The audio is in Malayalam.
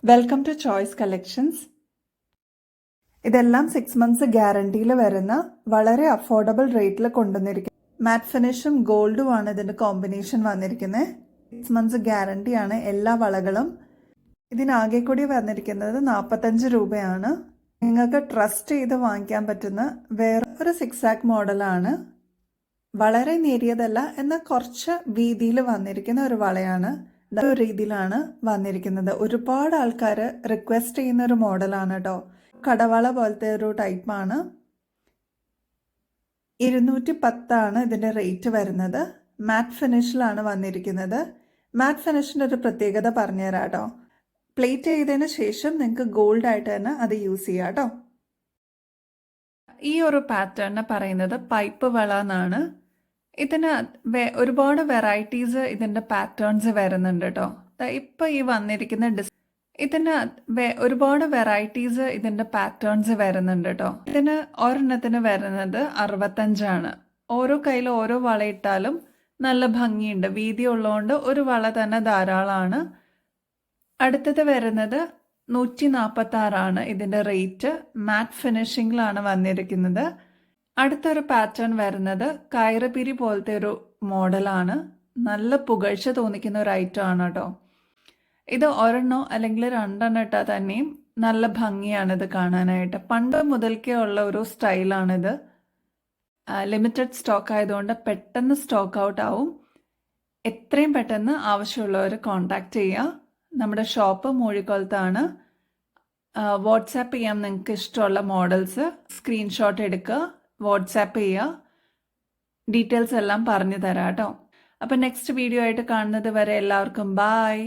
Welcome to choice collections. ഇതെല്ലാം 6 months ഗ്യാരണ്ടിയിൽ വരുന്ന വളരെ അഫോർഡബിൾ റേറ്റിൽ കൊണ്ടുവന്നിരിക്കുന്നത്. മാറ്റ് ഫിനിഷും ഗോൾഡും ആണ് ഇതിന്റെ കോമ്പിനേഷൻ വന്നിരിക്കുന്നത്. 6 months ഗ്യാരണ്ടിയാണ് എല്ലാ വളകളും. ഇതിനാകെ കൂടി വന്നിരിക്കുന്നത് 45 രൂപയാണ്. നിങ്ങൾക്ക് ട്രസ്റ്റ് ചെയ്ത് വാങ്ങിക്കാൻ പറ്റുന്ന വേറെ ഒരു 6 മോഡലാണ്. വളരെ നേരിയതല്ല എന്നാൽ കുറച്ച് വീതിയിൽ വന്നിരിക്കുന്ന ഒരു വളയാണ്. ഒരു രീതിയിലാണ് വന്നിരിക്കുന്നത്. ഒരുപാട് ആൾക്കാർ റിക്വസ്റ്റ് ചെയ്യുന്ന ഒരു മോഡലാണ് കേട്ടോ. കടവള പോലത്തെ ഒരു ടൈപ്പാണ്. 210 ഇതിൻ്റെ റേറ്റ് വരുന്നത്. മാറ്റ് ഫിനിഷിലാണ് വന്നിരിക്കുന്നത്. മാറ്റ് ഫിനിഷിൻ്റെ ഒരു പ്രത്യേകത പറഞ്ഞുതരാം കേട്ടോ. പ്ലേറ്റ് ചെയ്തതിന് ശേഷം നിങ്ങൾക്ക് ഗോൾഡ് ആയിട്ട് തന്നെ അത് യൂസ് ചെയ്യാം കേട്ടോ. ഈ ഒരു പാറ്റേണിന് പറയുന്നത് പൈപ്പ് വള എന്നാണ്. ഇതിന് ഒരുപാട് വെറൈറ്റീസ് ഇതിൻ്റെ പാറ്റേൺസ് വരുന്നുണ്ട് കേട്ടോ. ഇപ്പോൾ ഈ വന്നിരിക്കുന്ന ഇതിന് ഒരുപാട് വെറൈറ്റീസ് ഇതിൻ്റെ പാറ്റേൺസ് വരുന്നുണ്ട് കേട്ടോ. ഇതിന് ഒരെണ്ണത്തിന് വരുന്നത് 65. ഓരോ കയ്യിൽ ഓരോ വള ഇട്ടാലും നല്ല ഭംഗിയുണ്ട്. വീതി ഉള്ളതുകൊണ്ട് ഒരു വള തന്നെ ധാരാളമാണ്. അടുത്തത് വരുന്നത് 146 ഇതിൻ്റെ റേറ്റ്. മാറ്റ് ഫിനിഷിങ്ങിലാണ് വന്നിരിക്കുന്നത്. അടുത്തൊരു പാറ്റേൺ വരുന്നത് കയറുപിരി പോലത്തെ ഒരു മോഡലാണ്. നല്ല പുകഴ്ച തോന്നിക്കുന്ന ഒരു ഐറ്റം ആണ് കേട്ടോ. ഇത് ഒരെണ്ണോ അല്ലെങ്കിൽ 2 ഇട്ടാൽ തന്നെയും നല്ല ഭംഗിയാണിത് കാണാനായിട്ട്. പണ്ട് മുതൽക്കേ ഉള്ള ഒരു സ്റ്റൈലാണിത്. ലിമിറ്റഡ് സ്റ്റോക്ക് ആയതുകൊണ്ട് പെട്ടെന്ന് സ്റ്റോക്ക് ഔട്ട് ആവും. എത്രയും പെട്ടെന്ന് ആവശ്യമുള്ളവർ കോൺടാക്ട് ചെയ്യുക. നമ്മുടെ ഷോപ്പ് മൂഴിക്കൊളത്താണ്. വാട്സാപ്പ് ചെയ്യാം. നിങ്ങൾക്ക് ഇഷ്ടമുള്ള മോഡൽസ് സ്ക്രീൻഷോട്ട് എടുക്കുക, വാട്സാപ്പ് ചെയ്യുക. ഡീറ്റെയിൽസ് എല്ലാം പറഞ്ഞു തരാം കേട്ടോ. അപ്പം നെക്സ്റ്റ് വീഡിയോ ആയിട്ട് കാണുന്നത് വരെ എല്ലാവർക്കും ബായ്.